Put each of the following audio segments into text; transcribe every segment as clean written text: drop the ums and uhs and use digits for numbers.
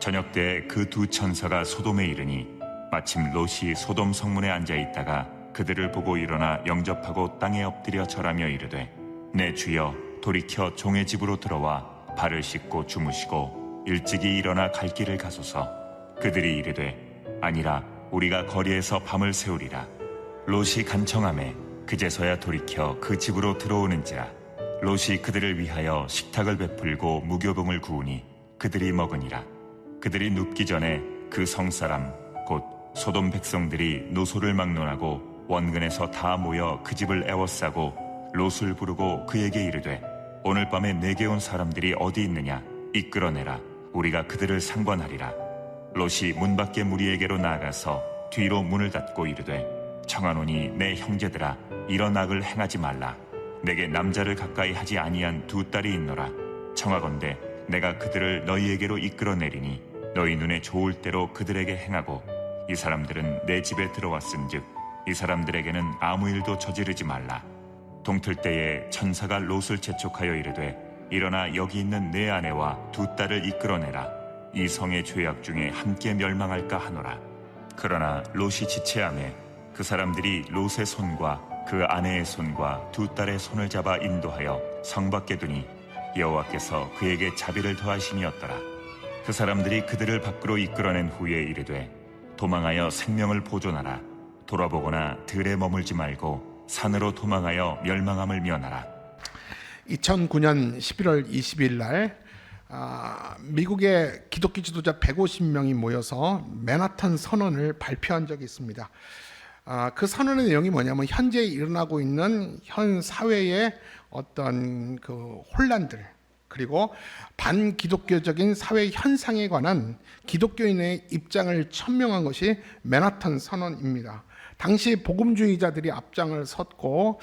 저녁 때 그 두 천사가 소돔에 이르니 마침 롯이 소돔 성문에 앉아 있다가 그들을 보고 일어나 영접하고 땅에 엎드려 절하며 이르되 내 주여 돌이켜 종의 집으로 들어와 발을 씻고 주무시고 일찍이 일어나 갈 길을 가소서. 그들이 이르되 아니라 우리가 거리에서 밤을 새우리라. 롯이 간청하매 그제서야 돌이켜 그 집으로 들어오는지라. 롯이 그들을 위하여 식탁을 베풀고 무교봉을 구우니 그들이 먹으니라. 그들이 눕기 전에 그 성사람 곧 소돔 백성들이 노소를 막론하고 원근에서 다 모여 그 집을 애워싸고 롯을 부르고 그에게 이르되 오늘 밤에 내게 온 사람들이 어디 있느냐 이끌어내라. 우리가 그들을 상관하리라. 롯이 문 밖에 무리에게로 나아가서 뒤로 문을 닫고 이르되 청하노니 내 형제들아 이런 악을 행하지 말라. 내게 남자를 가까이 하지 아니한 두 딸이 있노라. 청하건대 내가 그들을 너희에게로 이끌어내리니 너희 눈에 좋을 대로 그들에게 행하고 이 사람들은 내 집에 들어왔은즉 이 사람들에게는 아무 일도 저지르지 말라. 동틀 때에 천사가 롯을 재촉하여 이르되 일어나 여기 있는 내 아내와 두 딸을 이끌어내라. 이 성의 죄악 중에 함께 멸망할까 하노라. 그러나 롯이 지체하매 그 사람들이 롯의 손과 그 아내의 손과 두 딸의 손을 잡아 인도하여 성 밖에 두니 여호와께서 그에게 자비를 더하심이었더라. 그 사람들이 그들을 밖으로 이끌어낸 후에 이르되 도망하여 생명을 보존하라. 돌아보거나 들에 머물지 말고 산으로 도망하여 멸망함을 면하라. 2009년 11월 20일 날 미국의 기독교 지도자 150명이 모여서 맨하탄 선언을 발표한 적이 있습니다. 그 선언의 내용이 뭐냐면 현재 일어나고 있는 현 사회의 어떤 그 혼란들 그리고 반기독교적인 사회 현상에 관한 기독교인의 입장을 천명한 것이 맨하탄 선언입니다. 당시 복음주의자들이 앞장을 섰고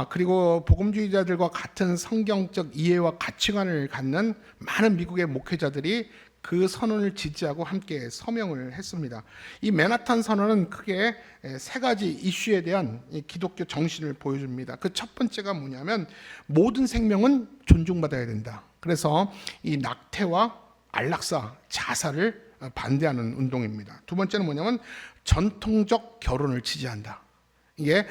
그리고 복음주의자들과 같은 성경적 이해와 가치관을 갖는 많은 미국의 목회자들이 그 선언을 지지하고 함께 서명을 했습니다. 이 맨하탄 선언은 크게 세 가지 이슈에 대한 기독교 정신을 보여줍니다. 그 첫 번째가 뭐냐면 모든 생명은 존중받아야 된다. 그래서 이 낙태와 안락사, 자살을 반대하는 운동입니다. 두 번째는 뭐냐면 전통적 결혼을 지지한다. 이게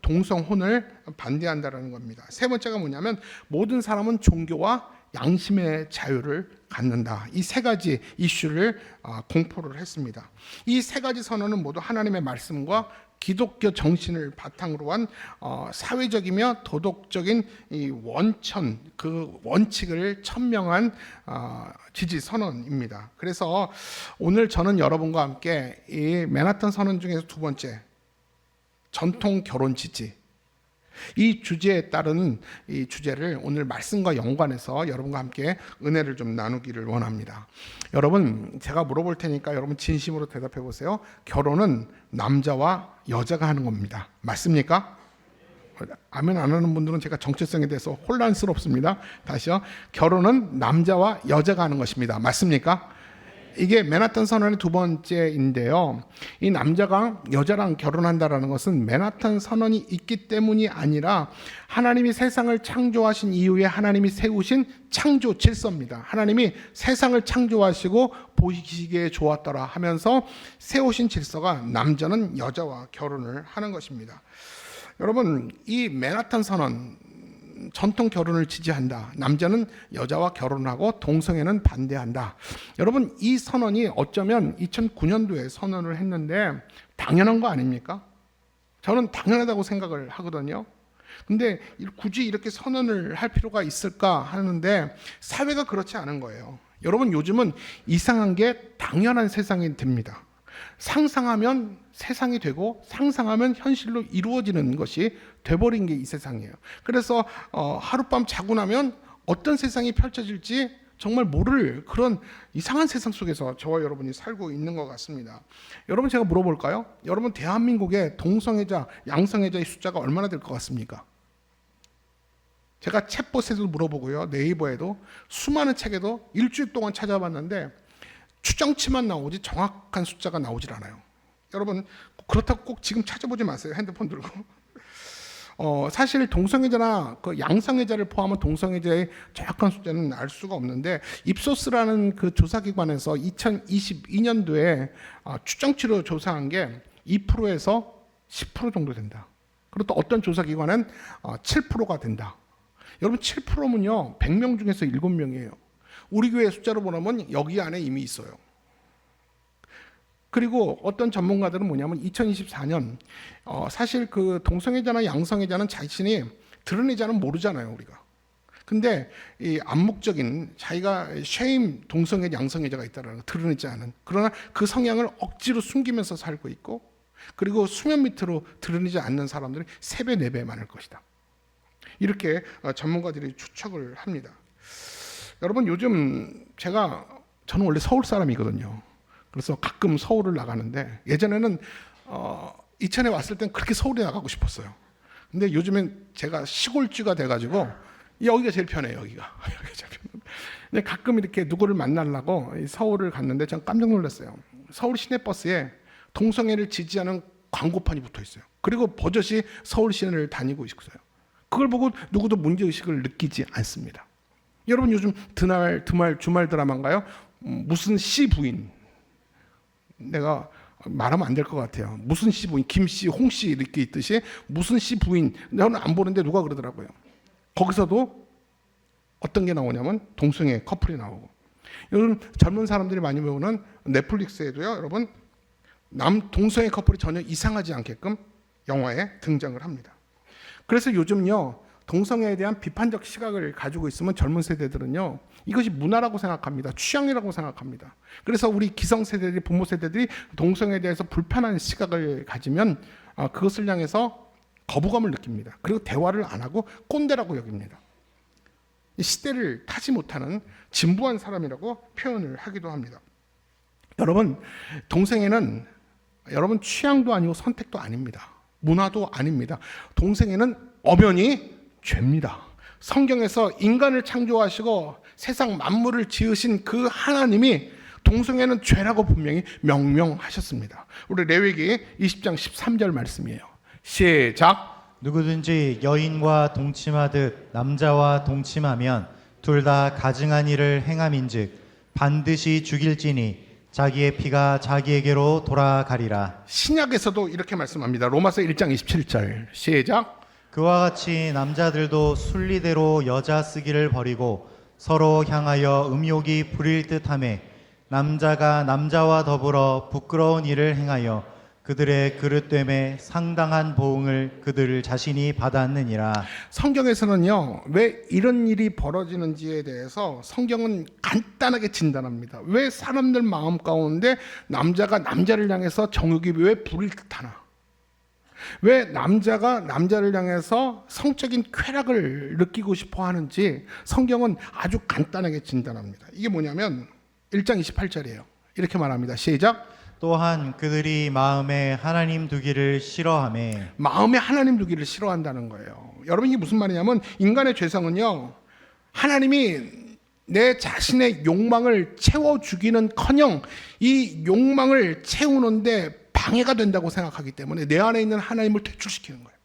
동성혼을 반대한다는 겁니다. 세 번째가 뭐냐면 모든 사람은 종교와 양심의 자유를 갖는다. 이 세 가지 이슈를 공포를 했습니다. 이 세 가지 선언은 모두 하나님의 말씀과 기독교 정신을 바탕으로 한 사회적이며 도덕적인 이 원천, 그 원칙을 천명한 지지 선언입니다. 그래서 오늘 저는 여러분과 함께 이 맨하탄 선언 중에서 두 번째, 전통 결혼 지지, 이 주제에 따른 이 주제를 오늘 말씀과 연관해서 여러분과 함께 은혜를 좀 나누기를 원합니다. 여러분, 제가 물어볼 테니까 여러분 진심으로 대답해 보세요. 결혼은 남자와 여자가 하는 겁니다. 맞습니까? 아멘 안 하는 분들은 제가 정체성에 대해서 혼란스럽습니다. 다시요. 결혼은 남자와 여자가 하는 것입니다. 맞습니까? 이게 맨하탄 선언의 두 번째인데요. 이 남자가 여자랑 결혼한다라는 것은 맨하탄 선언이 있기 때문이 아니라 하나님이 세상을 창조하신 이후에 하나님이 세우신 창조 질서입니다. 하나님이 세상을 창조하시고 보시기에 좋았더라 하면서 세우신 질서가 남자는 여자와 결혼을 하는 것입니다. 여러분, 이 맨하탄 선언, 전통 결혼을 지지한다. 남자는 여자와 결혼하고 동성애는 반대한다. 여러분, 이 선언이 어쩌면 2009년도에 선언을 했는데 당연한 거 아닙니까? 저는 당연하다고 생각을 하거든요. 근데 굳이 이렇게 선언을 할 필요가 있을까 하는데 사회가 그렇지 않은 거예요. 여러분, 요즘은 이상한 게 당연한 세상이 됩니다. 상상하면 세상이 되고 상상하면 현실로 이루어지는 것이 돼버린 게 이 세상이에요. 그래서 하룻밤 자고 나면 어떤 세상이 펼쳐질지 정말 모를 그런 이상한 세상 속에서 저와 여러분이 살고 있는 것 같습니다. 여러분, 제가 물어볼까요? 여러분, 대한민국의 동성애자, 양성애자의 숫자가 얼마나 될 것 같습니까? 제가 챗봇에도 물어보고요, 네이버에도 수많은 책에도 일주일 동안 찾아봤는데 추정치만 나오지 정확한 숫자가 나오질 않아요. 여러분, 그렇다고 꼭 지금 찾아보지 마세요. 핸드폰 들고. 사실 동성애자나 그 양성애자를 포함한 동성애자의 정확한 숫자는 알 수가 없는데 입소스라는 그 조사기관에서 2022년도에 추정치로 조사한 게 2%에서 10% 정도 된다. 그리고 또 어떤 조사기관은 7%가 된다. 여러분 7%면요 100명 중에서 7명이에요. 우리 교회 숫자로 보면 여기 안에 이미 있어요. 그리고 어떤 전문가들은 뭐냐면 2024년 사실 그 동성애자나 양성애자는 자신이 드러내자는 모르잖아요 우리가. 근데 이 암묵적인 자기가 쉐임 동성애 양성애자가 있다는 거 드러내지 않은, 그러나 그 성향을 억지로 숨기면서 살고 있고, 그리고 수면 밑으로 드러내지 않는 사람들이 3배 4배 많을 것이다. 이렇게 전문가들이 추측을 합니다. 여러분 요즘 저는 원래 서울 사람이거든요. 그래서 가끔 서울을 나가는데 예전에는 이천에 왔을 땐 그렇게 서울에 나가고 싶었어요. 근데 요즘엔 제가 시골쥐가 돼가지고 여기가 제일 편해요. 여기가 제일 편해요. 근데 가끔 이렇게 누구를 만나려고 서울을 갔는데 전 깜짝 놀랐어요. 서울 시내버스에 동성애를 지지하는 광고판이 붙어 있어요. 그리고 버젓이 서울 시내를 다니고 있어요. 그걸 보고 누구도 문제의식을 느끼지 않습니다. 여러분 요즘 주말 드라마인가요? 무슨 씨 부인, 내가 말하면 안 될 것 같아요. 무슨 씨 부인, 김씨, 홍씨 이렇게 있듯이 무슨 씨 부인, 저는 안 보는데 누가 그러더라고요. 거기서도 어떤 게 나오냐면 동성애 커플이 나오고, 요즘 젊은 사람들이 많이 보는 넷플릭스에도요 여러분 동성애 커플이 전혀 이상하지 않게끔 영화에 등장을 합니다. 그래서 요즘요 동성애에 대한 비판적 시각을 가지고 있으면 젊은 세대들은요 이것이 문화라고 생각합니다. 취향이라고 생각합니다. 그래서 우리 기성세대들이, 부모 세대들이 동성애에 대해서 불편한 시각을 가지면 그것을 향해서 거부감을 느낍니다. 그리고 대화를 안 하고 꼰대라고 여깁니다. 시대를 타지 못하는 진부한 사람이라고 표현을 하기도 합니다. 여러분 동성애는 여러분 취향도 아니고 선택도 아닙니다. 문화도 아닙니다. 동성애는 엄연히 죄입니다. 성경에서 인간을 창조하시고 세상 만물을 지으신 그 하나님이 동성애는 죄라고 분명히 명명하셨습니다. 우리 레위기 20장 13절 말씀이에요. 시작. 누구든지 여인과 동침하듯 남자와 동침하면 둘 다 가증한 일을 행함인즉 반드시 죽일지니 자기의 피가 자기에게로 돌아가리라. 신약에서도 이렇게 말씀합니다. 로마서 1장 27절 시작. 그와 같이 남자들도 순리대로 여자 쓰기를 버리고 서로 향하여 음욕이 부릴 듯하며 남자가 남자와 더불어 부끄러운 일을 행하여 그들의 그릇됨에 상당한 보응을 그들 자신이 받았느니라. 성경에서는요 왜 이런 일이 벌어지는지에 대해서 성경은 간단하게 진단합니다. 왜 사람들 마음 가운데 남자가 남자를 향해서 정욕이 왜 부릴 듯하나, 왜 남자가 남자를 향해서 성적인 쾌락을 느끼고 싶어 하는지 성경은 아주 간단하게 진단합니다. 이게 뭐냐면 1장 28절이에요. 이렇게 말합니다. 시작. 또한 그들이 마음에 하나님 두기를 싫어하며, 마음에 하나님 두기를 싫어한다는 거예요. 여러분 이게 무슨 말이냐면 인간의 죄성은요 하나님이 내 자신의 욕망을 채워주기는커녕 이 욕망을 채우는데 방해가 된다고 생각하기 때문에 내 안에 있는 하나님을 퇴출시키는 거예요.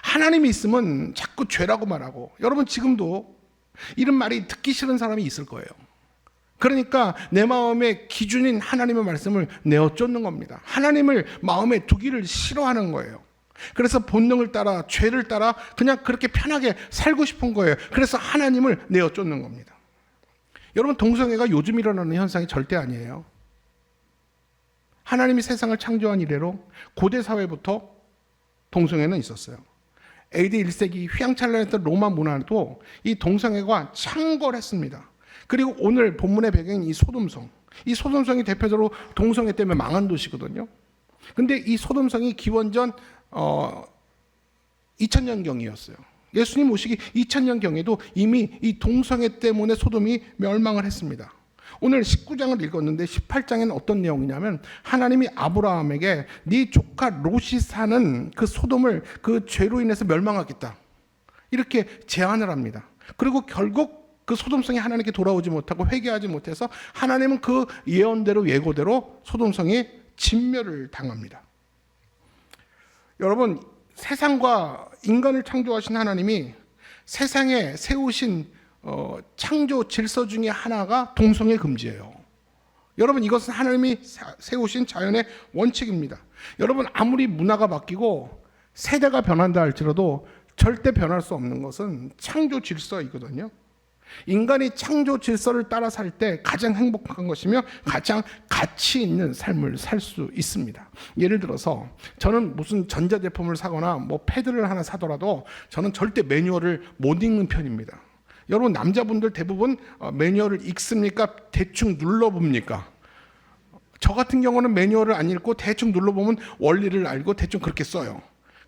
하나님이 있으면 자꾸 죄라고 말하고, 여러분 지금도 이런 말이 듣기 싫은 사람이 있을 거예요. 그러니까 내 마음의 기준인 하나님의 말씀을 내어쫓는 겁니다. 하나님을 마음에 두기를 싫어하는 거예요. 그래서 본능을 따라 죄를 따라 그냥 그렇게 편하게 살고 싶은 거예요. 그래서 하나님을 내어쫓는 겁니다. 여러분 동성애가 요즘 일어나는 현상이 절대 아니에요. 하나님이 세상을 창조한 이래로 고대 사회부터 동성애는 있었어요. AD 1세기 휘황찬란했던 로마 문화도 이 동성애가 창궐했습니다. 그리고 오늘 본문의 배경인 이 소돔성, 이 소돔성이 대표적으로 동성애 때문에 망한 도시거든요. 근데 이 소돔성이 기원전 2000년경이었어요. 예수님 오시기 2000년경에도 이미 이 동성애 때문에 소돔이 멸망을 했습니다. 오늘 19장을 읽었는데 18장에는 어떤 내용이냐면 하나님이 아브라함에게 네 조카 롯이 사는 그 소돔을 그 죄로 인해서 멸망하겠다 이렇게 제안을 합니다. 그리고 결국 그 소돔성이 하나님께 돌아오지 못하고 회개하지 못해서 하나님은 그 예언대로 예고대로 소돔성이 진멸을 당합니다. 여러분 세상과 인간을 창조하신 하나님이 세상에 세우신 창조 질서 중에 하나가 동성애 금지예요. 여러분, 이것은 하나님이 세우신 자연의 원칙입니다. 여러분, 아무리 문화가 바뀌고 세대가 변한다 할지라도 절대 변할 수 없는 것은 창조 질서이거든요. 인간이 창조 질서를 따라 살 때 가장 행복한 것이며 가장 가치 있는 삶을 살 수 있습니다. 예를 들어서 저는 무슨 전자제품을 사거나 뭐 패드를 하나 사더라도 저는 절대 매뉴얼을 못 읽는 편입니다. 여러분, 남자분들 대부분 매뉴얼을 읽습니까? 대충 눌러봅니까? 저 같은 경우는 매뉴얼을 안 읽고 대충 눌러보면 원리를 알고 대충 그렇게 써요.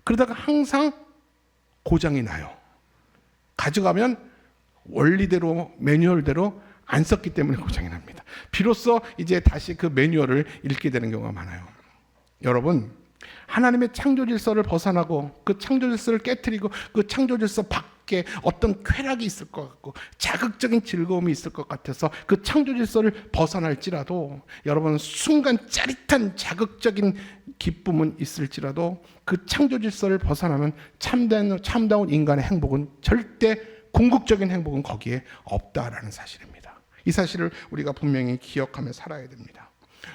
그러다가 항상 고장이 나요. 가져가면 원리대로 매뉴얼대로 안 썼기 때문에 고장이 납니다. 비로소 이제 다시 그 매뉴얼을 읽게 되는 경우가 많아요. 여러분, 하나님의 창조 질서를 벗어나고 그 창조 질서를 깨트리고 그 창조 질서 밖에 어떤 쾌락이 있을 것 같고 자극적인 즐거움이 있을 것 같아서 그 창조 질서를 벗어날지라도 여러분, 순간 짜릿한 자극적인 기쁨은 있을지라도 그 창조 질서를 벗어나면 참다운 인간의 행복은 절대, 궁극적인 행복은 거기에 없다라는 사실입니다. 이 사실을 우리가 분명히 기억하며 살아야 됩니다.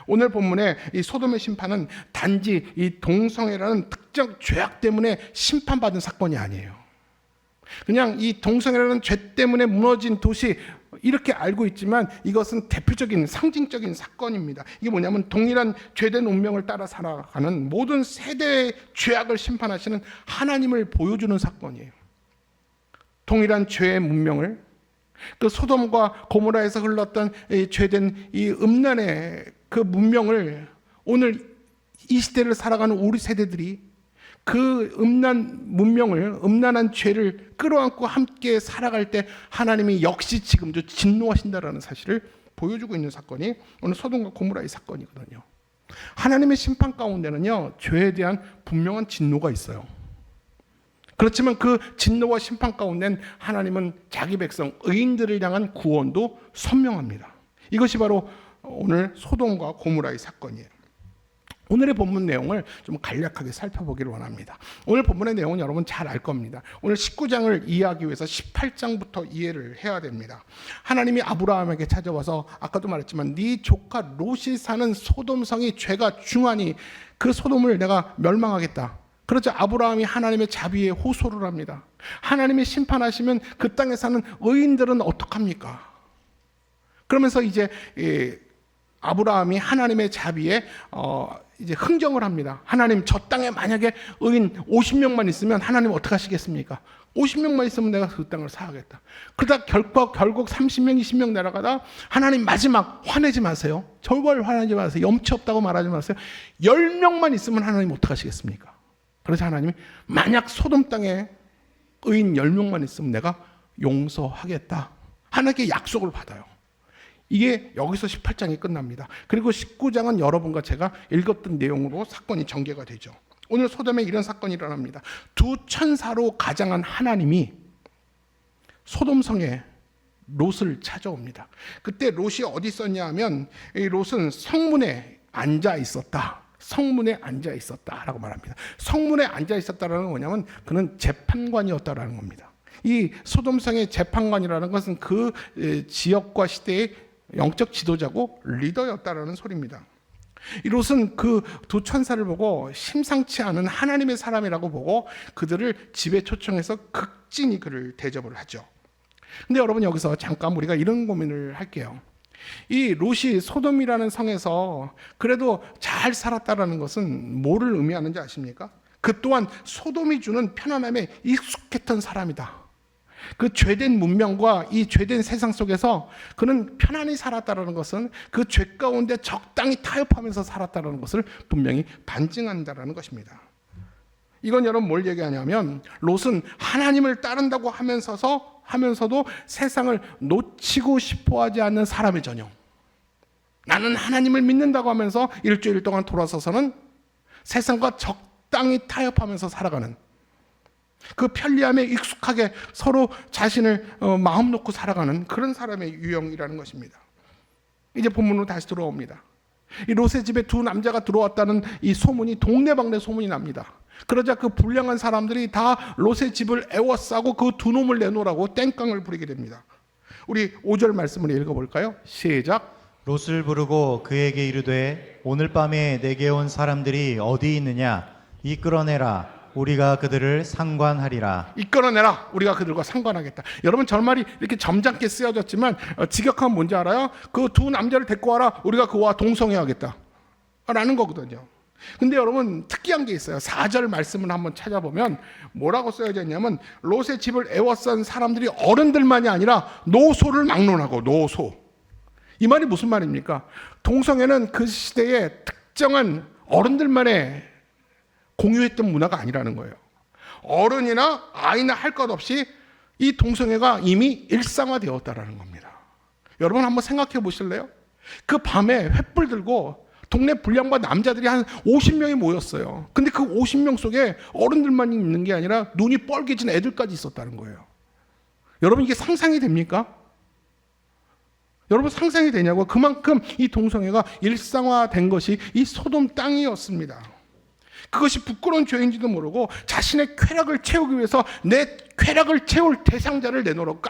오늘 본문의 이 소돔의 심판은 단지 이 동성애라는 특정 죄악 때문에 심판받은 사건이 아니에요. 그냥 이 동성애라는 죄 때문에 무너진 도시 이렇게 알고 있지만 이것은 대표적인 상징적인 사건입니다. 이게 뭐냐면 동일한 죄된 운명을 따라 살아가는 모든 세대의 죄악을 심판하시는 하나님을 보여주는 사건이에요. 동일한 죄의 문명을, 그 소돔과 고모라에서 흘렀던 이 죄된 이 음란의 그 문명을 오늘 이 시대를 살아가는 우리 세대들이 그 음란한 죄를 끌어안고 함께 살아갈 때 하나님이 역시 지금도 진노하신다라는 사실을 보여주고 있는 사건이 오늘 소돔과 고모라의 사건이거든요. 하나님의 심판 가운데는요, 죄에 대한 분명한 진노가 있어요. 그렇지만 그 진노와 심판 가운데는 하나님은 자기 백성 의인들을 향한 구원도 선명합니다. 이것이 바로 오늘 소돔과 고모라의 사건이에요. 오늘의 본문 내용을 좀 간략하게 살펴보기를 원합니다. 오늘 본문의 내용은 여러분 잘 알 겁니다. 오늘 19장을 이해하기 위해서 18장부터 이해를 해야 됩니다. 하나님이 아브라함에게 찾아와서 아까도 말했지만 네 조카 롯이 사는 소돔성이 죄가 중하니 그 소돔을 내가 멸망하겠다. 그렇죠. 아브라함이 하나님의 자비에 호소를 합니다. 하나님이 심판하시면 그 땅에 사는 의인들은 어떡합니까? 그러면서 이제 아브라함이 하나님의 자비에 이제 흥정을 합니다. 하나님, 저 땅에 만약에 의인 50명만 있으면 하나님 어떻게 하시겠습니까? 50명만 있으면 내가 그 땅을 사하겠다. 그러다 결국 30명, 20명 내려가다 하나님 마지막 화내지 마세요. 절벌 화내지 마세요. 염치 없다고 말하지 마세요. 10명만 있으면 하나님 어떻게 하시겠습니까? 그래서 하나님이 만약 소돔 땅에 의인 10명만 있으면 내가 용서하겠다. 하나님께 약속을 받아요. 이게 여기서 18장이 끝납니다. 그리고 19장은 여러분과 제가 읽었던 내용으로 사건이 전개가 되죠. 오늘 소돔에 이런 사건이 일어납니다. 두 천사로 가장한 하나님이 소돔성에 롯을 찾아옵니다. 그때 롯이 어디 있었냐 하면 이 롯은 성문에 앉아 있었다. 성문에 앉아 있었다라고 말합니다. 성문에 앉아 있었다라는 건 뭐냐면 그는 재판관이었다라는 겁니다. 이 소돔성의 재판관이라는 것은 그 지역과 시대의 영적 지도자고 리더였다라는 소리입니다. 이 롯은 그 두 천사를 보고 심상치 않은 하나님의 사람이라고 보고 그들을 집에 초청해서 극진히 그를 대접을 하죠. 근데 여러분, 여기서 잠깐 우리가 이런 고민을 할게요. 이 롯이 소돔이라는 성에서 그래도 잘 살았다라는 것은 뭐를 의미하는지 아십니까? 그 또한 소돔이 주는 편안함에 익숙했던 사람이다. 그 죄된 문명과 이 죄된 세상 속에서 그는 편안히 살았다는 것은 그 죄 가운데 적당히 타협하면서 살았다는 것을 분명히 반증한다는 것입니다. 이건 여러분 뭘 얘기하냐면 롯은 하나님을 따른다고 하면서도 세상을 놓치고 싶어하지 않는 사람의 전형. 나는 하나님을 믿는다고 하면서 일주일 동안 돌아서서는 세상과 적당히 타협하면서 살아가는 그 편리함에 익숙하게 서로 자신을 마음 놓고 살아가는 그런 사람의 유형이라는 것입니다. 이제 본문으로 다시 들어옵니다. 이 롯의 집에 두 남자가 들어왔다는 이 소문이 동네방네 소문이 납니다. 그러자 그 불량한 사람들이 다 롯의 집을 애워싸고 그 두 놈을 내놓으라고 땡깡을 부리게 됩니다. 우리 5절 말씀을 읽어볼까요? 시작. 롯을 부르고 그에게 이르되 오늘 밤에 내게 온 사람들이 어디 있느냐 이끌어내라 우리가 그들을 상관하리라. 이끌어내라 우리가 그들과 상관하겠다. 여러분 절말이 이렇게 점잖게 쓰여졌지만 직역하면 뭔지 알아요? 그 두 남자를 데리고 와라 우리가 그와 동성애하겠다 라는 거거든요. 근데 여러분 특이한 게 있어요. 4절 말씀을 한번 찾아보면 뭐라고 써져 있냐면 롯의 집을 애워싼 사람들이 어른들만이 아니라 노소를 막론하고 노소. 이 말이 무슨 말입니까? 동성애는 그 시대에 특정한 어른들만의 공유했던 문화가 아니라는 거예요. 어른이나 아이나 할 것 없이 이 동성애가 이미 일상화되었다라는 겁니다. 여러분 한번 생각해 보실래요? 그 밤에 횃불 들고 동네 불량반 남자들이 한 50명이 모였어요. 근데 그 50명 속에 어른들만 있는 게 아니라 눈이 뻘개진 애들까지 있었다는 거예요. 여러분 이게 상상이 됩니까? 여러분 상상이 되냐고요? 그만큼 이 동성애가 일상화된 것이 이 소돔 땅이었습니다. 그것이 부끄러운 죄인지도 모르고 자신의 쾌락을 채우기 위해서 내 쾌락을 채울 대상자를 내놓으라고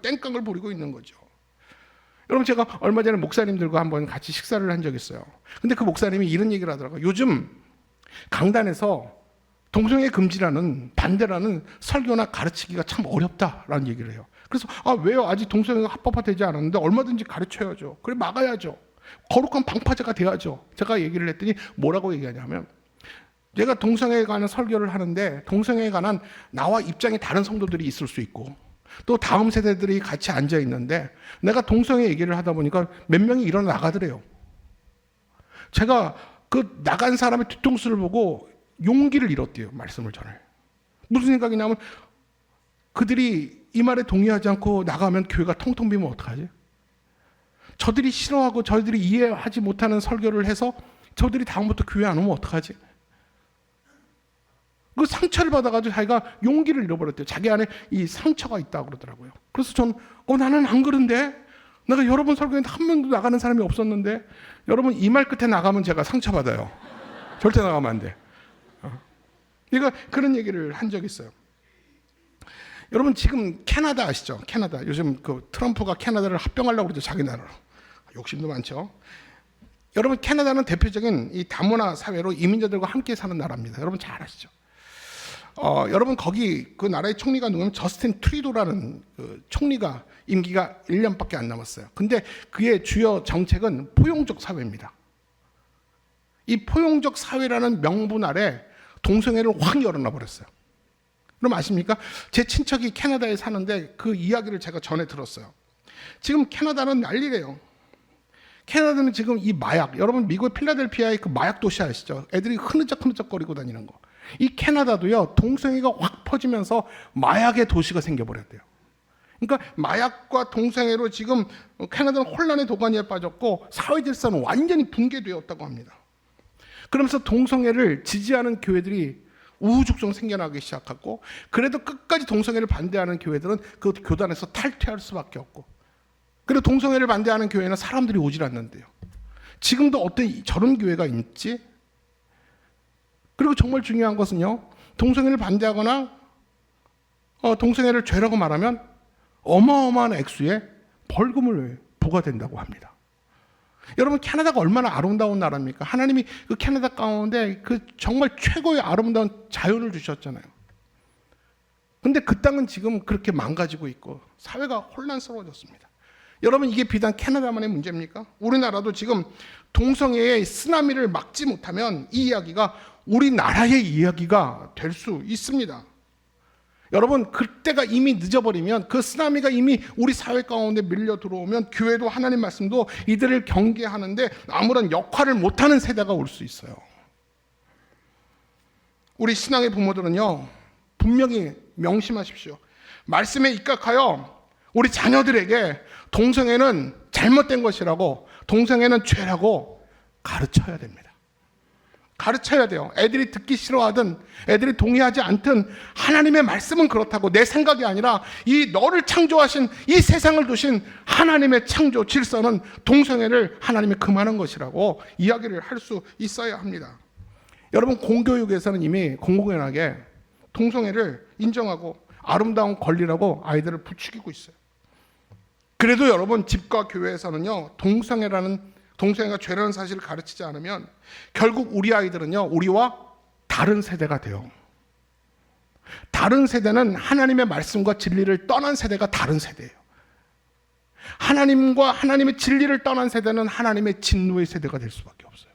땡깡을 부리고 있는 거죠. 여러분 제가 얼마 전에 목사님들과 한번 같이 식사를 한 적이 있어요. 근데 그 목사님이 이런 얘기를 하더라고요. 요즘 강단에서 동성애 금지라는 반대라는 설교나 가르치기가 참 어렵다라는 얘기를 해요. 그래서 왜요? 아직 동성애가 합법화되지 않았는데 얼마든지 가르쳐야죠. 그래 막아야죠. 거룩한 방파제가 돼야죠. 제가 얘기를 했더니 뭐라고 얘기하냐면 내가 동성애에 관한 설교를 하는데 동성애에 관한 나와 입장이 다른 성도들이 있을 수 있고 또 다음 세대들이 같이 앉아 있는데 내가 동성애 얘기를 하다 보니까 몇 명이 일어나 나가더래요. 제가 그 나간 사람의 뒤통수를 보고 용기를 잃었대요. 말씀을 전할. 무슨 생각이냐면 그들이 이 말에 동의하지 않고 나가면 교회가 텅텅 비면 어떡하지? 저들이 싫어하고 저들이 이해하지 못하는 설교를 해서 저들이 다음부터 교회 안 오면 어떡하지? 그 상처를 받아가지고 자기가 용기를 잃어버렸대요. 자기 안에 이 상처가 있다고 그러더라고요. 그래서 전 나는 안 그런데 내가 여러 번 설교했는데 한 명도 나가는 사람이 없었는데 여러분 이 말 끝에 나가면 제가 상처받아요. 절대 나가면 안 돼. 내가 그런 얘기를 한 적이 있어요. 여러분 지금 캐나다 아시죠? 캐나다 요즘 그 트럼프가 캐나다를 합병하려고 그러죠. 자기 나라로. 욕심도 많죠. 여러분 캐나다는 대표적인 이 다문화 사회로 이민자들과 함께 사는 나라입니다. 여러분 잘 아시죠? 여러분 거기 그 나라의 총리가 누구냐면 저스틴 트리도라는 그 총리가 임기가 1년밖에 안 남았어요. 근데 그의 주요 정책은 포용적 사회입니다. 이 포용적 사회라는 명분 아래 동성애를 확 열어놔 버렸어요. 그럼 아십니까? 제 친척이 캐나다에 사는데 그 이야기를 제가 전에 들었어요. 지금 캐나다는 난리래요. 캐나다는 지금 이 마약, 여러분 미국 필라델피아의 그 마약 도시 아시죠? 애들이 흐느적흐느적거리고 다니는 거. 이 캐나다도요, 동성애가 확 퍼지면서 마약의 도시가 생겨버렸대요. 그러니까 마약과 동성애로 지금 캐나다는 혼란의 도가니에 빠졌고 사회 질서는 완전히 붕괴되었다고 합니다. 그러면서 동성애를 지지하는 교회들이 우후죽순 생겨나기 시작하고 그래도 끝까지 동성애를 반대하는 교회들은 그 교단에서 탈퇴할 수밖에 없고 그리고 동성애를 반대하는 교회는 사람들이 오질 않는데요. 지금도 어떤 저런 교회가 있지? 그리고 정말 중요한 것은요. 동성애를 반대하거나 동성애를 죄라고 말하면 어마어마한 액수의 벌금을 부과된다고 합니다. 여러분 캐나다가 얼마나 아름다운 나라입니까? 하나님이 그 캐나다 가운데 그 정말 최고의 아름다운 자연을 주셨잖아요. 근데 그 땅은 지금 그렇게 망가지고 있고 사회가 혼란스러워졌습니다. 여러분 이게 비단 캐나다만의 문제입니까? 우리나라도 지금 동성애의 쓰나미를 막지 못하면 이 이야기가 우리나라의 이야기가 될 수 있습니다. 여러분 그때가 이미 늦어버리면 그 쓰나미가 이미 우리 사회 가운데 밀려 들어오면 교회도 하나님 말씀도 이들을 경계하는데 아무런 역할을 못하는 세대가 올 수 있어요. 우리 신앙의 부모들은요 분명히 명심하십시오. 말씀에 입각하여 우리 자녀들에게 동성애는 잘못된 것이라고 동성애는 죄라고 가르쳐야 됩니다. 가르쳐야 돼요. 애들이 듣기 싫어하든 애들이 동의하지 않든 하나님의 말씀은 그렇다고, 내 생각이 아니라 이 너를 창조하신, 이 세상을 두신 하나님의 창조 질서는 동성애를 하나님이 금하는 것이라고 이야기를 할 수 있어야 합니다. 여러분, 공교육에서는 이미 공공연하게 동성애를 인정하고 아름다운 권리라고 아이들을 부추기고 있어요. 그래도 여러분, 집과 교회에서는요, 동성애가 죄라는 사실을 가르치지 않으면 결국 우리 아이들은요, 우리와 다른 세대가 돼요. 다른 세대는 하나님의 말씀과 진리를 떠난 세대가 다른 세대예요. 하나님과 하나님의 진리를 떠난 세대는 하나님의 진노의 세대가 될 수밖에 없어요.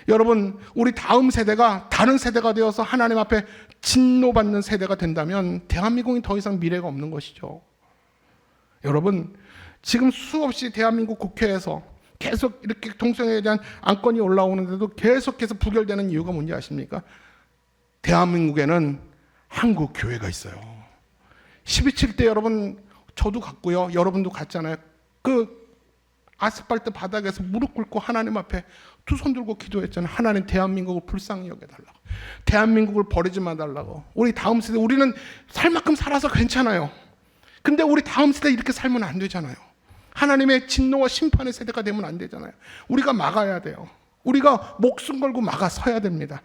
여러분, 우리 다음 세대가 다른 세대가 되어서 하나님 앞에 진노받는 세대가 된다면 대한민국이 더 이상 미래가 없는 것이죠. 여러분, 지금 수없이 대한민국 국회에서 계속 이렇게 동성애에 대한 안건이 올라오는데도 계속해서 부결되는 이유가 뭔지 아십니까? 대한민국에는 한국 교회가 있어요. 12.7때 여러분, 저도 갔고요. 여러분도 갔잖아요. 그 아스팔트 바닥에서 무릎 꿇고 하나님 앞에 두 손 들고 기도했잖아요. 하나님, 대한민국을 불쌍히 여겨달라고. 대한민국을 버리지 말달라고. 우리 다음 세대, 우리는 살 만큼 살아서 괜찮아요. 근데 우리 다음 세대 이렇게 살면 안 되잖아요. 하나님의 진노와 심판의 세대가 되면 안 되잖아요. 우리가 막아야 돼요. 우리가 목숨 걸고 막아서야 됩니다.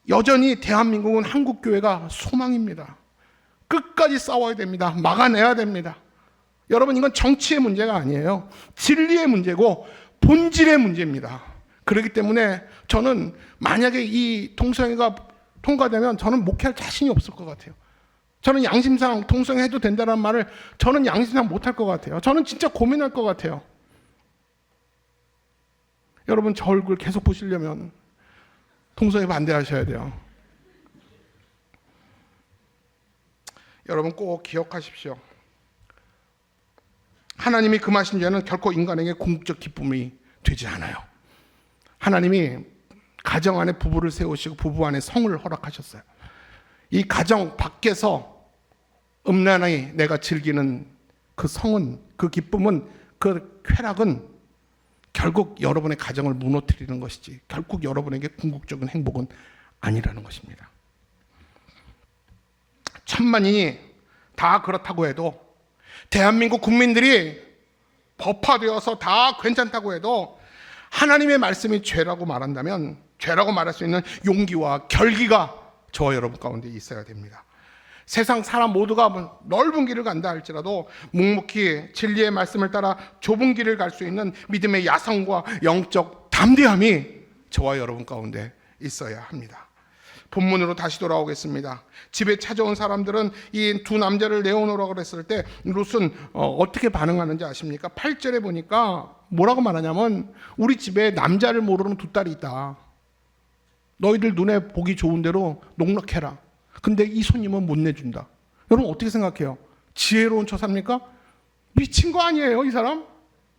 여전히 대한민국은 한국교회가 소망입니다. 끝까지 싸워야 됩니다. 막아내야 됩니다. 여러분, 이건 정치의 문제가 아니에요. 진리의 문제고 본질의 문제입니다. 그렇기 때문에 저는 만약에 이 동성애가 통과되면 저는 목회할 자신이 없을 것 같아요. 저는 양심상 동성애 해도 된다는 말을 저는 양심상 못할 것 같아요. 저는 진짜 고민할 것 같아요. 여러분, 저 얼굴 계속 보시려면 동성애 반대하셔야 돼요. 여러분, 꼭 기억하십시오. 하나님이 금하신 죄는 결코 인간에게 궁극적 기쁨이 되지 않아요. 하나님이 가정 안에 부부를 세우시고 부부 안에 성을 허락하셨어요. 이 가정 밖에서 음란하게 내가 즐기는 그 성은, 그 기쁨은, 그 쾌락은 결국 여러분의 가정을 무너뜨리는 것이지 결국 여러분에게 궁극적인 행복은 아니라는 것입니다. 천만인이 다 그렇다고 해도, 대한민국 국민들이 법화되어서 다 괜찮다고 해도 하나님의 말씀이 죄라고 말한다면 죄라고 말할 수 있는 용기와 결기가 저와 여러분 가운데 있어야 됩니다. 세상 사람 모두가 넓은 길을 간다 할지라도 묵묵히 진리의 말씀을 따라 좁은 길을 갈 수 있는 믿음의 야성과 영적 담대함이 저와 여러분 가운데 있어야 합니다. 본문으로 다시 돌아오겠습니다. 집에 찾아온 사람들은 이 두 남자를 내어놓으라고 그랬을 때 룻은 어떻게 반응하는지 아십니까? 8절에 보니까 뭐라고 말하냐면, 우리 집에 남자를 모르는 두 딸이 있다. 너희들 눈에 보기 좋은 대로 농락해라. 근데 이 손님은 못 내준다. 여러분, 어떻게 생각해요? 지혜로운 처사입니까? 미친 거 아니에요, 이 사람?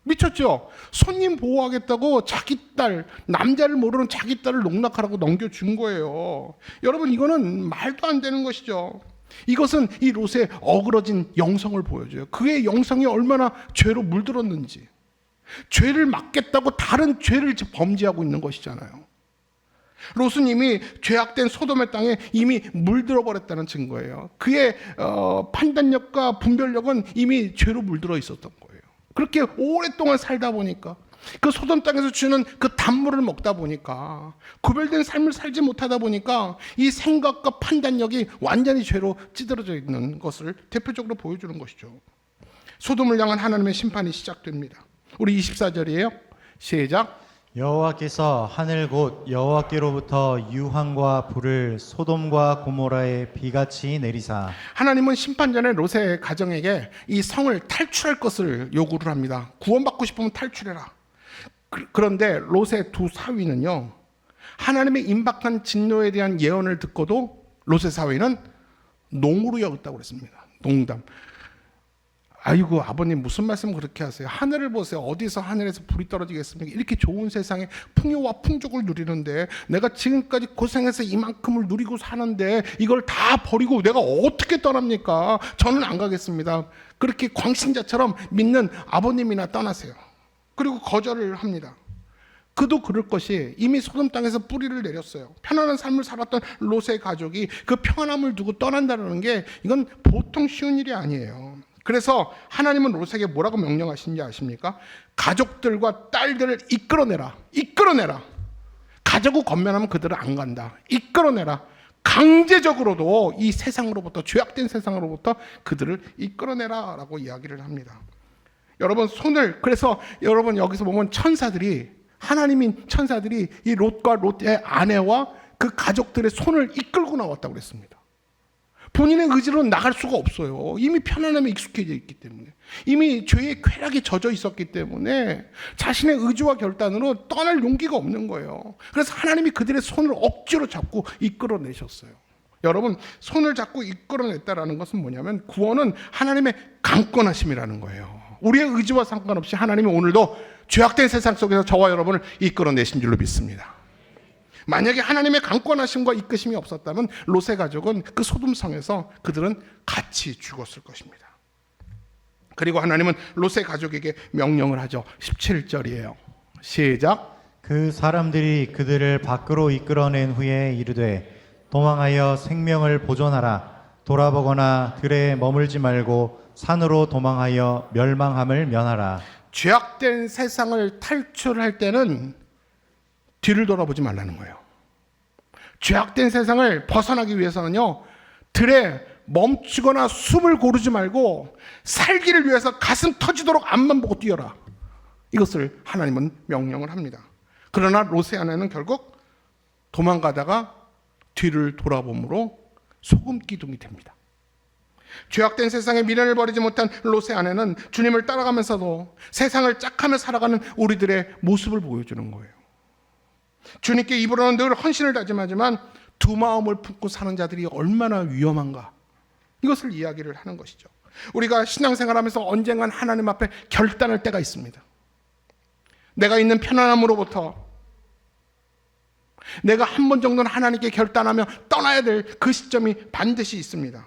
미쳤죠? 손님 보호하겠다고 자기 딸, 남자를 모르는 자기 딸을 농락하라고 넘겨준 거예요. 여러분, 이거는 말도 안 되는 것이죠. 이것은 이 롯의 어그러진 영성을 보여줘요. 그의 영성이 얼마나 죄로 물들었는지. 죄를 막겠다고 다른 죄를 범죄하고 있는 것이잖아요. 롯은 이미 죄악된 소돔의 땅에 이미 물들어 버렸다는 증거예요. 그의 판단력과 분별력은 이미 죄로 물들어 있었던 거예요. 그렇게 오랫동안 살다 보니까, 그 소돔 땅에서 주는 그 단물을 먹다 보니까, 구별된 삶을 살지 못하다 보니까 이 생각과 판단력이 완전히 죄로 찌들어져 있는 것을 대표적으로 보여주는 것이죠. 소돔을 향한 하나님의 심판이 시작됩니다. 우리 24절이에요. 시작. 여호와께서 하늘 곧 여호와께로부터 유황과 불을 소돔과 고모라에 비같이 내리사. 하나님은 심판 전에 롯의 가정에게 이 성을 탈출할 것을 요구를 합니다. 구원받고 싶으면 탈출해라. 그런데 롯의 두 사위는요, 하나님의 임박한 진노에 대한 예언을 듣고도 롯의 사위는 농으로 여겼다고 그랬습니다. 농담. 아이고, 아버님 무슨 말씀 그렇게 하세요? 하늘을 보세요. 어디서 하늘에서 불이 떨어지겠습니까? 이렇게 좋은 세상에 풍요와 풍족을 누리는데, 내가 지금까지 고생해서 이만큼을 누리고 사는데 이걸 다 버리고 내가 어떻게 떠납니까? 저는 안 가겠습니다. 그렇게 광신자처럼 믿는 아버님이나 떠나세요. 그리고 거절을 합니다. 그도 그럴 것이 이미 소돔 땅에서 뿌리를 내렸어요. 편안한 삶을 살았던 롯의 가족이 그 평안함을 두고 떠난다는 게 이건 보통 쉬운 일이 아니에요. 그래서 하나님은 롯에게 뭐라고 명령하신지 아십니까? 가족들과 딸들을 이끌어내라. 가자고 건면하면 그들은 안 간다. 이끌어내라. 강제적으로도 이 세상으로부터, 죄악된 세상으로부터 그들을 이끌어내라 라고 이야기를 합니다. 여러분, 그래서 여러분 여기서 보면 하나님인 천사들이 이 롯과 롯의 아내와 그 가족들의 손을 이끌고 나왔다고 그랬습니다. 본인의 의지로 나갈 수가 없어요. 이미 편안함에 익숙해져 있기 때문에, 이미 죄의 쾌락에 젖어 있었기 때문에 자신의 의지와 결단으로 떠날 용기가 없는 거예요. 그래서 하나님이 그들의 손을 억지로 잡고 이끌어내셨어요. 여러분, 손을 잡고 이끌어냈다라는 것은 뭐냐면 구원은 하나님의 강권하심이라는 거예요. 우리의 의지와 상관없이 하나님이 오늘도 죄악된 세상 속에서 저와 여러분을 이끌어내신 줄로 믿습니다. 만약에 하나님의 강권하심과 이끄심이 없었다면 롯의 가족은 그 소돔성에서 그들은 같이 죽었을 것입니다. 그리고 하나님은 롯의 가족에게 명령을 하죠. 17절이에요. 시작. 그 사람들이 그들을 밖으로 이끌어낸 후에 이르되 도망하여 생명을 보존하라. 돌아보거나 들에 머물지 말고 산으로 도망하여 멸망함을 면하라. 죄악된 세상을 탈출할 때는 뒤를 돌아보지 말라는 거예요. 죄악된 세상을 벗어나기 위해서는요, 들에 멈추거나 숨을 고르지 말고 살기를 위해서 가슴 터지도록 앞만 보고 뛰어라. 이것을 하나님은 명령을 합니다. 그러나 롯의 아내는 결국 도망가다가 뒤를 돌아봄으로 소금 기둥이 됩니다. 죄악된 세상에 미련을 버리지 못한 롯의 아내는 주님을 따라가면서도 세상을 짝하며 살아가는 우리들의 모습을 보여주는 거예요. 주님께 입으로는 늘 헌신을 다짐하지만 두 마음을 품고 사는 자들이 얼마나 위험한가, 이것을 이야기를 하는 것이죠. 우리가 신앙생활하면서 언젠간 하나님 앞에 결단할 때가 있습니다. 내가 있는 편안함으로부터 내가 한 번 정도는 하나님께 결단하며 떠나야 될 그 시점이 반드시 있습니다.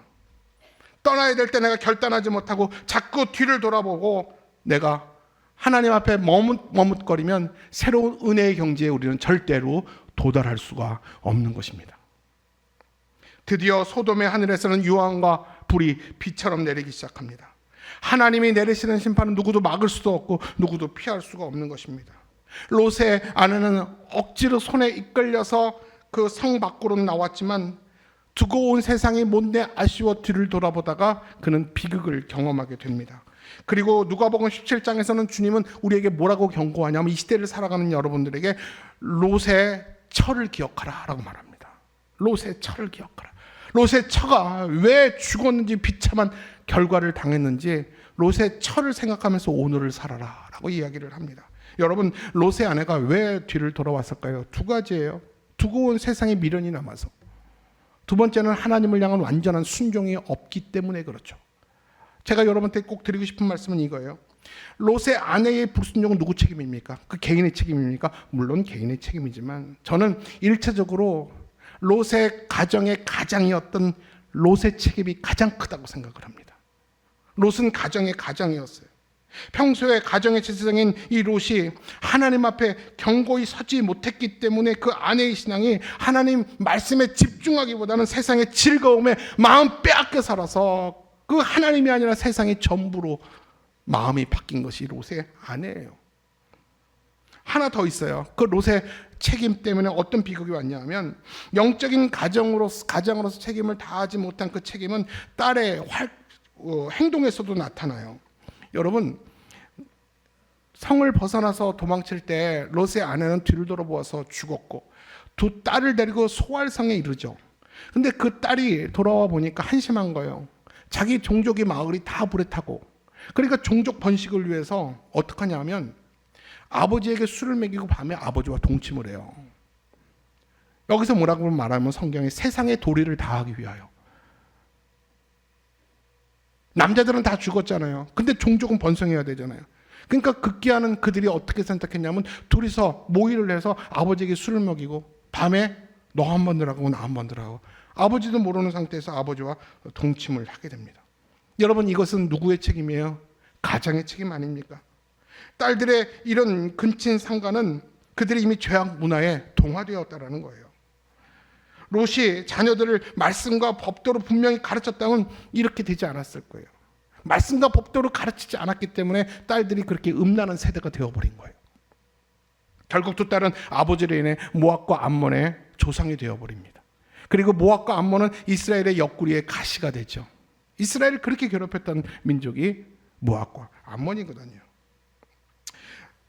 떠나야 될 때 내가 결단하지 못하고 자꾸 뒤를 돌아보고 내가 하나님 앞에 머뭇거리면 새로운 은혜의 경지에 우리는 절대로 도달할 수가 없는 것입니다. 드디어 소돔의 하늘에서는 유황과 불이 비처럼 내리기 시작합니다. 하나님이 내리시는 심판은 누구도 막을 수도 없고 누구도 피할 수가 없는 것입니다. 롯의 아내는 억지로 손에 이끌려서 그 성 밖으로 나왔지만 두고 온 세상이 못내 아쉬워 뒤를 돌아보다가 그는 비극을 경험하게 됩니다. 그리고 누가복음 17장에서는 주님은 우리에게 뭐라고 경고하냐면 이 시대를 살아가는 여러분들에게 롯의 처를 기억하라 라고 말합니다. 롯의 처를 기억하라. 롯의 처가 왜 죽었는지 비참한 결과를 당했는지 롯의 처를 생각하면서 오늘을 살아라 라고 이야기를 합니다. 여러분, 롯의 아내가 왜 뒤를 돌아왔을까요? 두 가지예요. 두고 온 세상에 미련이 남아서, 두 번째는 하나님을 향한 완전한 순종이 없기 때문에 그렇죠. 제가 여러분한테 꼭 드리고 싶은 말씀은 이거예요. 롯의 아내의 불순종은 누구 책임입니까? 그 개인의 책임입니까? 물론 개인의 책임이지만 저는 일차적으로 롯의 가정의 가장이었던 롯의 책임이 가장 크다고 생각을 합니다. 롯은 가정의 가장이었어요. 평소에 가정의 제사장인 이 롯이 하나님 앞에 견고히 서지 못했기 때문에 그 아내의 신앙이 하나님 말씀에 집중하기보다는 세상의 즐거움에 마음 빼앗겨 살아서 그 하나님이 아니라 세상의 전부로 마음이 바뀐 것이 롯의 아내예요. 하나 더 있어요. 그 롯의 책임 때문에 어떤 비극이 왔냐면 영적인 가장으로서 책임을 다하지 못한 그 책임은 딸의 행동에서도 나타나요. 여러분, 성을 벗어나서 도망칠 때 롯의 아내는 뒤를 돌아보아서 죽었고 두 딸을 데리고 소알성에 이르죠. 근데 그 딸이 돌아와 보니까 한심한 거예요. 자기 종족의 마을이 다 불에 타고, 그러니까 종족 번식을 위해서 어떻게 하냐면 아버지에게 술을 먹이고 밤에 아버지와 동침을 해요. 여기서 뭐라고 말하면 성경에 세상의 도리를 다하기 위하여. 남자들은 다 죽었잖아요. 근데 종족은 번성해야 되잖아요. 그러니까 급기야는 그들이 어떻게 선택했냐면 둘이서 모의를 해서 아버지에게 술을 먹이고 밤에 너 한 번 들어가고 나 한 번 들어가고 아버지도 모르는 상태에서 아버지와 동침을 하게 됩니다. 여러분, 이것은 누구의 책임이에요? 가장의 책임 아닙니까? 딸들의 이런 근친 상간은 그들이 이미 죄악 문화에 동화되었다라는 거예요. 롯이 자녀들을 말씀과 법도로 분명히 가르쳤다면 이렇게 되지 않았을 거예요. 말씀과 법도로 가르치지 않았기 때문에 딸들이 그렇게 음란한 세대가 되어버린 거예요. 결국 두 딸은 아버지로 인해 모압과 암몬의 조상이 되어버립니다. 그리고 모압과 암몬은 이스라엘의 옆구리의 가시가 되죠. 이스라엘을 그렇게 괴롭혔던 민족이 모압과 암몬이거든요.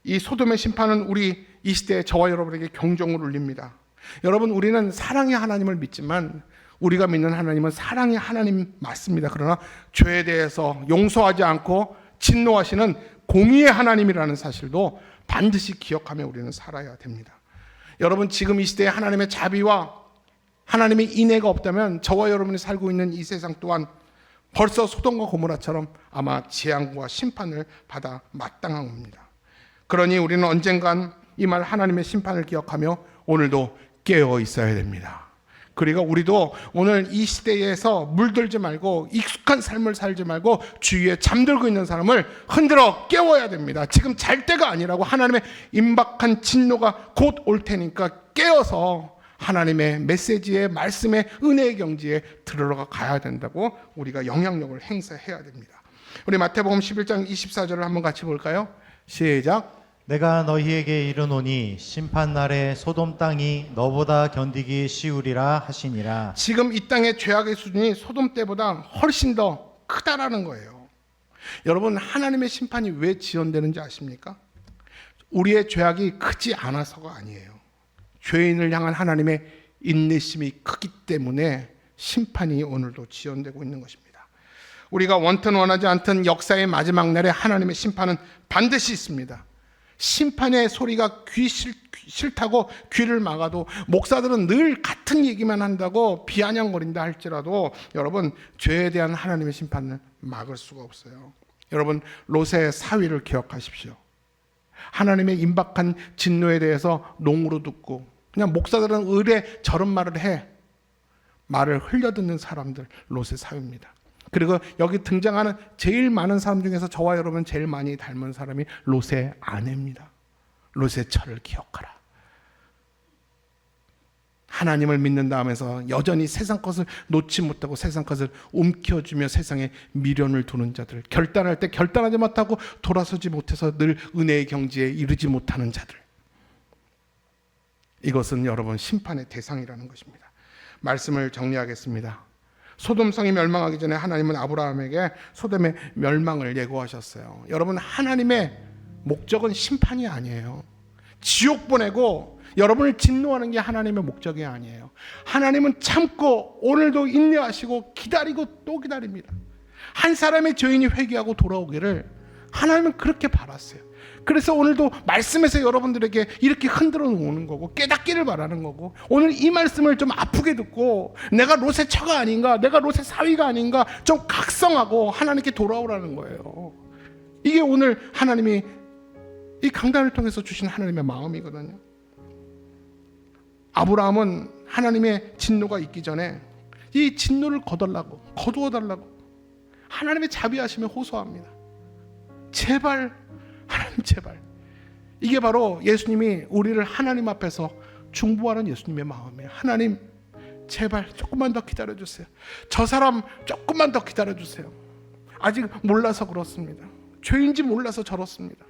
이 소돔의 심판은 우리 이 시대에 저와 여러분에게 경종을 울립니다. 여러분, 우리는 사랑의 하나님을 믿지만 우리가 믿는 하나님은 사랑의 하나님 맞습니다. 그러나 죄에 대해서 용서하지 않고 진노하시는 공의의 하나님이라는 사실도 반드시 기억하며 우리는 살아야 됩니다. 여러분, 지금 이 시대에 하나님의 자비와 하나님의 인애가 없다면 저와 여러분이 살고 있는 이 세상 또한 벌써 소돔과 고모라처럼 아마 재앙과 심판을 받아 마땅한 겁니다. 그러니 우리는 언젠간 이 말 하나님의 심판을 기억하며 오늘도 깨어 있어야 됩니다. 그리고 우리도 오늘 이 시대에서 물들지 말고 익숙한 삶을 살지 말고 주위에 잠들고 있는 사람을 흔들어 깨워야 됩니다. 지금 잘 때가 아니라고. 하나님의 임박한 진노가 곧 올 테니까 깨어서 하나님의 메시지의 말씀의 은혜의 경지에 들어가야 된다고 우리가 영향력을 행사해야 됩니다. 우리 마태복음 11장 24절을 한번 같이 볼까요? 시작. 내가 너희에게 이르노니 심판날에 소돔 땅이 너보다 견디기 쉬우리라 하시니라. 지금 이 땅의 죄악의 수준이 소돔 때보다 훨씬 더 크다라는 거예요. 여러분, 하나님의 심판이 왜 지연되는지 아십니까? 우리의 죄악이 크지 않아서가 아니에요. 죄인을 향한 하나님의 인내심이 크기 때문에 심판이 오늘도 지연되고 있는 것입니다. 우리가 원튼 원하지 않던 역사의 마지막 날에 하나님의 심판은 반드시 있습니다. 심판의 소리가 귀 싫다고 귀를 막아도, 목사들은 늘 같은 얘기만 한다고 비아냥거린다 할지라도 여러분, 죄에 대한 하나님의 심판을 막을 수가 없어요. 여러분, 롯의 사위를 기억하십시오. 하나님의 임박한 진노에 대해서 농으로 듣고 그냥 목사들은 의뢰 저런 말을 해. 말을 흘려듣는 사람들, 롯의 사위입니다. 그리고 여기 등장하는 제일 많은 사람 중에서 저와 여러분 제일 많이 닮은 사람이 롯의 아내입니다. 롯의 철을 기억하라. 하나님을 믿는다 하면서 여전히 세상 것을 놓지 못하고 세상 것을 움켜쥐며 세상에 미련을 두는 자들, 결단할 때 결단하지 못하고 돌아서지 못해서 늘 은혜의 경지에 이르지 못하는 자들, 이것은 여러분 심판의 대상이라는 것입니다. 말씀을 정리하겠습니다. 소돔성이 멸망하기 전에 하나님은 아브라함에게 소돔의 멸망을 예고하셨어요. 여러분, 하나님의 목적은 심판이 아니에요. 지옥 보내고 여러분을 진노하는 게 하나님의 목적이 아니에요. 하나님은 참고 오늘도 인내하시고 기다리고 또 기다립니다. 한 사람의 죄인이 회개하고 돌아오기를 하나님은 그렇게 바랐어요. 그래서 오늘도 말씀에서 여러분들에게 이렇게 흔들어 놓는 거고 깨닫기를 바라는 거고, 오늘 이 말씀을 좀 아프게 듣고 내가 롯의 처가 아닌가, 내가 롯의 사위가 아닌가 좀 각성하고 하나님께 돌아오라는 거예요. 이게 오늘 하나님이 이 강단을 통해서 주신 하나님의 마음이거든요. 아브라함은 하나님의 진노가 있기 전에 이 진노를 거두어 달라고 하나님의 자비하심에 호소합니다. 제발 하나님, 제발. 이게 바로 예수님이 우리를 하나님 앞에서 중보하는 예수님의 마음이에요. 하나님, 제발 조금만 더 기다려주세요. 저 사람 조금만 더 기다려주세요. 아직 몰라서 그렇습니다. 죄인지 몰라서 저렇습니다.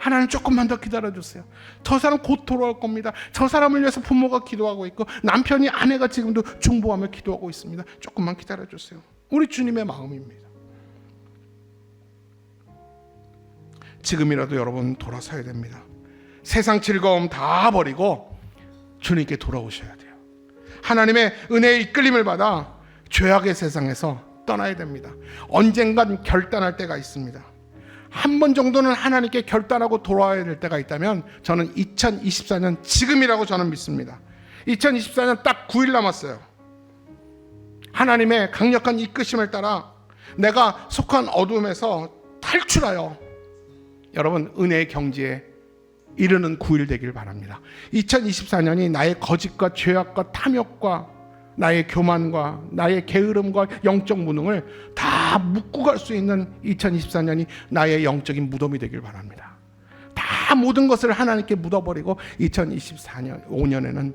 하나님, 조금만 더 기다려주세요. 저 사람 곧 돌아올 겁니다. 저 사람을 위해서 부모가 기도하고 있고 남편이, 아내가 지금도 중보하며 기도하고 있습니다. 조금만 기다려주세요. 우리 주님의 마음입니다. 지금이라도 여러분 돌아서야 됩니다. 세상 즐거움 다 버리고 주님께 돌아오셔야 돼요. 하나님의 은혜의 이끌림을 받아 죄악의 세상에서 떠나야 됩니다. 언젠간 결단할 때가 있습니다. 한 번 정도는 하나님께 결단하고 돌아와야 될 때가 있다면 저는 2024년 지금이라고 저는 믿습니다. 2024년 딱 9일 남았어요. 하나님의 강력한 이끄심을 따라 내가 속한 어둠에서 탈출하여 여러분 은혜의 경지에 이르는 9일 되길 바랍니다. 2024년이 나의 거짓과 죄악과 탐욕과 나의 교만과 나의 게으름과 영적 무능을 다 묻고 갈 수 있는 2024년이 나의 영적인 무덤이 되길 바랍니다. 다 다 모든 것을 하나님께 묻어버리고 2024년 5년에는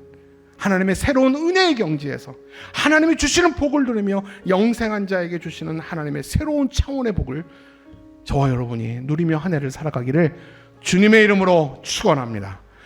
하나님의 새로운 은혜의 경지에서 하나님이 주시는 복을 누리며 영생한 자에게 주시는 하나님의 새로운 차원의 복을 저와 여러분이 누리며 한 해를 살아가기를 주님의 이름으로 축원합니다.